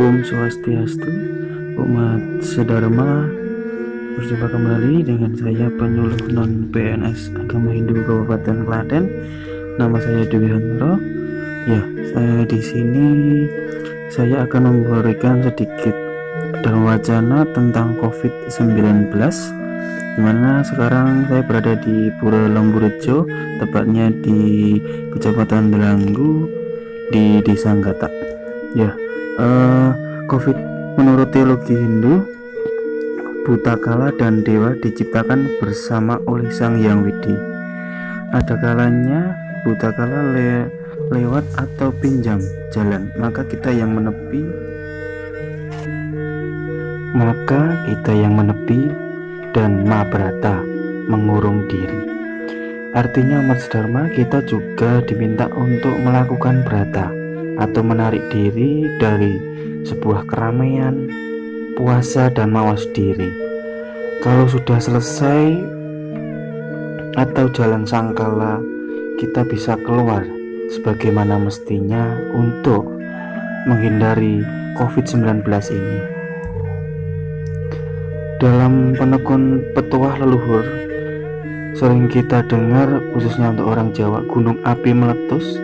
Om Swastiastu, umat sedharma. Berjumpa kembali dengan saya penyuluh non PNS Agama Hindu Kabupaten Klaten. Nama saya Dewi Handro. Ya, di sini saya akan memberikan sedikit dan wacana tentang COVID-19, dimana sekarang saya berada di Pura Lemburejo, tepatnya di Kecamatan Delanggu di Desa Anggata. Ya, COVID menurut teologi Hindu, buta kala dan dewa diciptakan bersama oleh Sang Hyang Widi. Ada kalanya buta kala lewat atau pinjam jalan, maka kita yang menepi dan Mahabharata mengurung diri. Artinya umat sedharma, kita juga diminta untuk melakukan brata atau menarik diri dari sebuah keramaian, puasa dan mawas diri. Kalau sudah selesai atau jalan sangkala, kita bisa keluar sebagaimana mestinya untuk menghindari COVID-19 ini. Dalam penekun petuah leluhur, sering kita dengar, khususnya untuk orang Jawa, gunung api meletus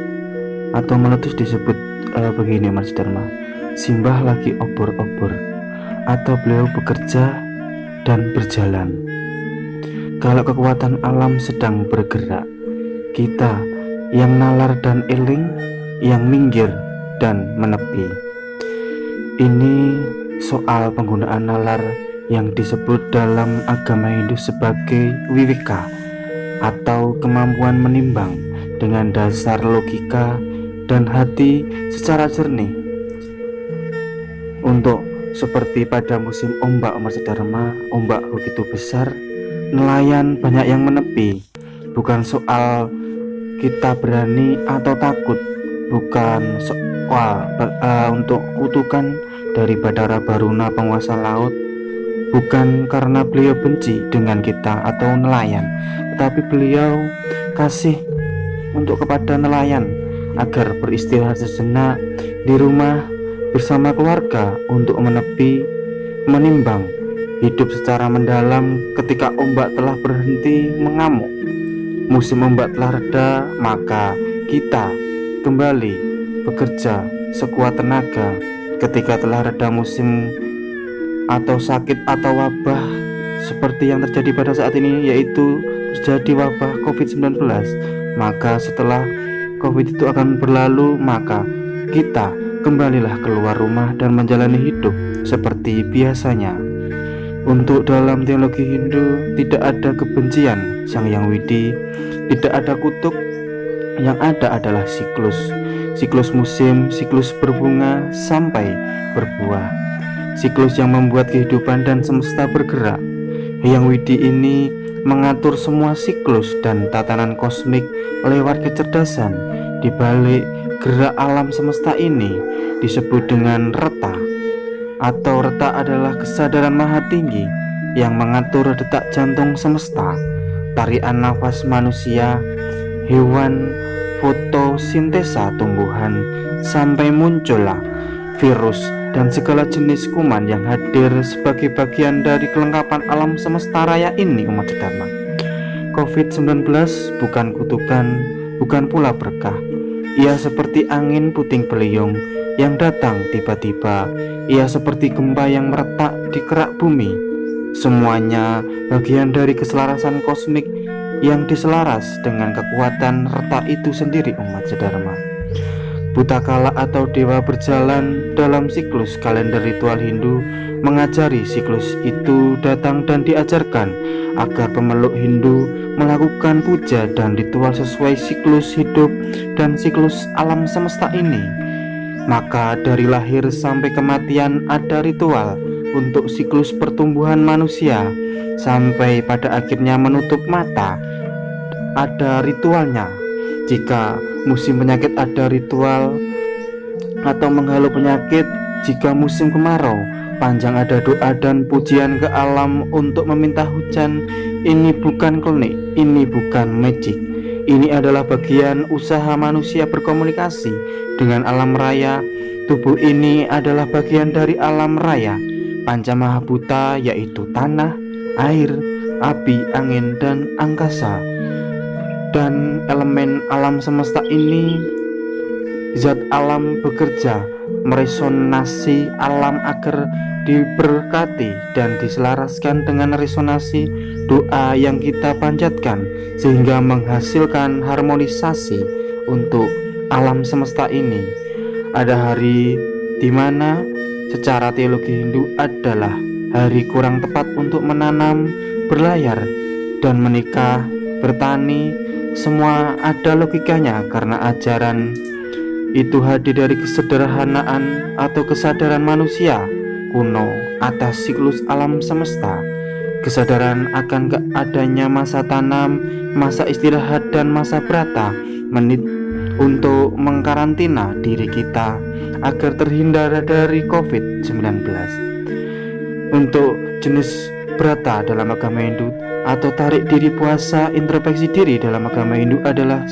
atau meletus disebut begini Mas Dharma, simbah lagi obor-obor, atau beliau bekerja dan berjalan. Kalau kekuatan alam sedang bergerak, kita yang nalar dan eling, yang minggir dan menepi. Ini soal penggunaan nalar yang disebut dalam agama Hindu sebagai wiwika atau kemampuan menimbang dengan dasar logika dan hati secara jernih. Untuk seperti pada musim ombak umat sedharma, ombak begitu besar, nelayan banyak yang menepi. Bukan soal kita berani atau takut, bukan soal untuk kutukan dari Bathara Baruna penguasa laut, bukan karena beliau benci dengan kita atau nelayan, tetapi beliau kasih untuk kepada nelayan agar beristirahat sejenak di rumah bersama keluarga untuk menepi, menimbang hidup secara mendalam. Ketika ombak telah berhenti mengamuk, musim ombak telah reda, maka kita kembali bekerja sekuat tenaga. Ketika telah reda musim atau sakit atau wabah seperti yang terjadi pada saat ini, yaitu terjadi wabah COVID-19, maka setelah COVID itu akan berlalu, maka kita kembalilah keluar rumah dan menjalani hidup seperti biasanya. Untuk dalam teologi Hindu tidak ada kebencian Sang Hyang Widi, tidak ada kutuk, yang ada adalah siklus musim, siklus berbunga sampai berbuah, siklus yang membuat kehidupan dan semesta bergerak. Hyang Widi ini mengatur semua siklus dan tatanan kosmik lewat kecerdasan. Di balik gerak alam semesta ini disebut dengan reta, atau reta adalah kesadaran maha tinggi yang mengatur detak jantung semesta, tarian nafas manusia, hewan, fotosintesa tumbuhan, sampai muncullah virus dan segala jenis kuman yang hadir sebagai bagian dari kelengkapan alam semesta raya ini umat sedharma. COVID-19 bukan kutukan, bukan pula berkah. Ia seperti angin puting beliung yang datang tiba-tiba. Ia seperti gempa yang meretak di kerak bumi. Semuanya bagian dari keselarasan kosmik yang diselaras dengan kekuatan retak itu sendiri umat sedharma. Buta kala atau dewa berjalan dalam siklus kalender ritual Hindu mengajari siklus itu datang dan diajarkan agar pemeluk Hindu melakukan puja dan ritual sesuai siklus hidup dan siklus alam semesta ini. Maka dari lahir sampai kematian ada ritual untuk siklus pertumbuhan manusia, sampai pada akhirnya menutup mata ada ritualnya. Jika musim penyakit ada ritual atau menghalau penyakit. Jika musim kemarau panjang ada doa dan pujian ke alam untuk meminta hujan. Ini bukan klinik, ini bukan magic. Ini adalah bagian usaha manusia berkomunikasi dengan alam raya Tubuh ini adalah bagian dari alam raya Panca Mahabhuta, yaitu tanah, air, api, angin, dan angkasa. Dan elemen alam semesta ini, zat alam bekerja meresonasi alam agar diberkati dan diselaraskan dengan resonasi doa yang kita panjatkan, sehingga menghasilkan harmonisasi untuk alam semesta ini. Ada hari di mana secara teologi Hindu adalah hari kurang tepat untuk menanam, berlayar, dan menikah, bertani. Semua ada logikanya karena ajaran itu hadir dari kesederhanaan atau kesadaran manusia kuno atas siklus alam semesta. Kesadaran akan keadanya masa tanam, masa istirahat, dan masa berata menit untuk mengkarantina diri kita agar terhindar dari COVID-19. Untuk jenis berata dalam agama Hindu atau tarik diri puasa introspeksi diri dalam agama Hindu adalah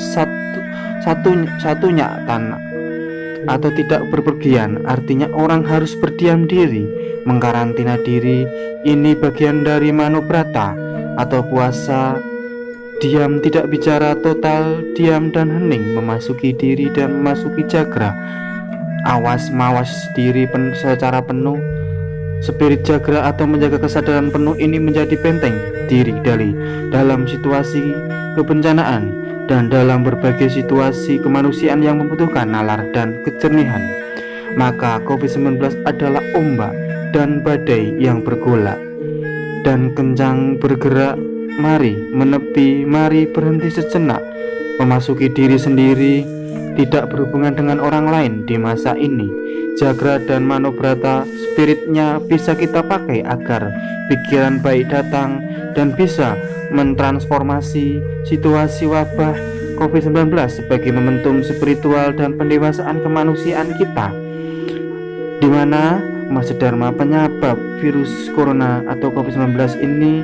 satunya tanah atau tidak berpergian, artinya orang harus berdiam diri, mengkarantina diri. Ini bagian dari manobrata atau puasa diam, tidak bicara, total diam dan hening, memasuki diri dan memasuki jagra, awas mawas diri secara penuh. Spirit jagra atau menjaga kesadaran penuh ini menjadi benteng diri dalam situasi kebencanaan dan dalam berbagai situasi kemanusiaan yang membutuhkan nalar dan kejernihan. Maka COVID-19 adalah ombak dan badai yang bergolak dan kencang bergerak. Mari menepi, mari berhenti sejenak, memasuki diri sendiri, tidak berhubungan dengan orang lain di masa ini. Jagra dan manobrata spiritnya bisa kita pakai agar pikiran baik datang dan bisa mentransformasi situasi wabah COVID-19 sebagai momentum spiritual dan pendewasaan kemanusiaan kita, di mana Umat Dharma penyebab virus corona atau COVID-19 ini.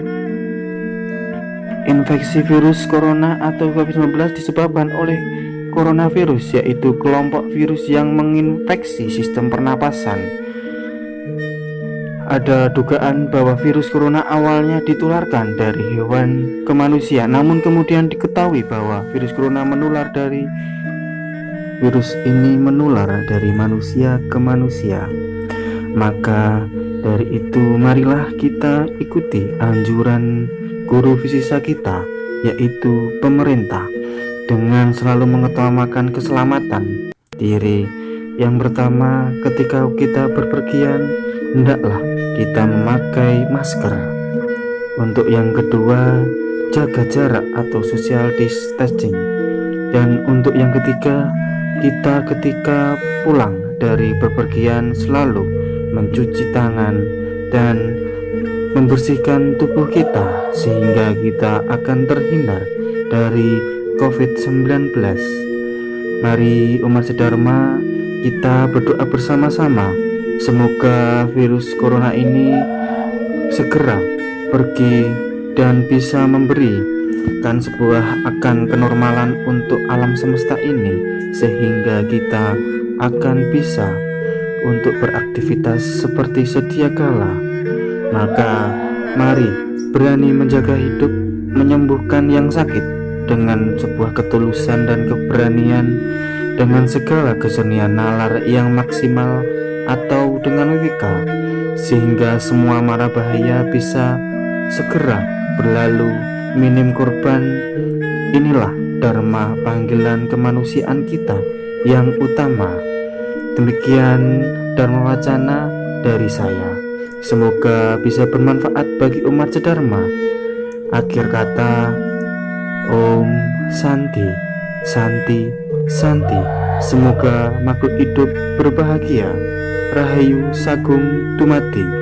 Infeksi virus corona atau COVID-19 disebabkan oleh coronavirus, yaitu kelompok virus yang menginfeksi sistem pernapasan. Ada dugaan bahwa virus corona awalnya ditularkan dari hewan ke manusia, namun kemudian diketahui bahwa virus corona menular dari manusia ke manusia. Maka dari itu marilah kita ikuti anjuran guru fisika kita, yaitu pemerintah, dengan selalu mengutamakan keselamatan diri. Yang pertama, ketika kita berpergian, hendaklah kita memakai masker. Untuk yang kedua, jaga jarak atau social distancing. Dan untuk yang ketiga, kita ketika pulang dari bepergian selalu mencuci tangan dan membersihkan tubuh kita, sehingga kita akan terhindar dari COVID-19. Mari umat Dharma, kita berdoa bersama-sama, semoga virus corona ini segera pergi dan bisa memberikan sebuah akan kenormalan untuk alam semesta ini, sehingga kita akan bisa untuk beraktivitas seperti sedia kala. Maka mari berani menjaga hidup, menyembuhkan yang sakit dengan sebuah ketulusan dan keberanian, dengan segala kejernihan nalar yang maksimal atau dengan wika, sehingga semua mara bahaya bisa segera berlalu, minim korban. Inilah dharma panggilan kemanusiaan kita yang utama. Demikian Dharma Wacana dari saya. Semoga bisa bermanfaat bagi umat Dharma. Akhir kata, Om Santi, Santi, Santi. Semoga makhluk hidup berbahagia. Rahayu Sagung Dumadi.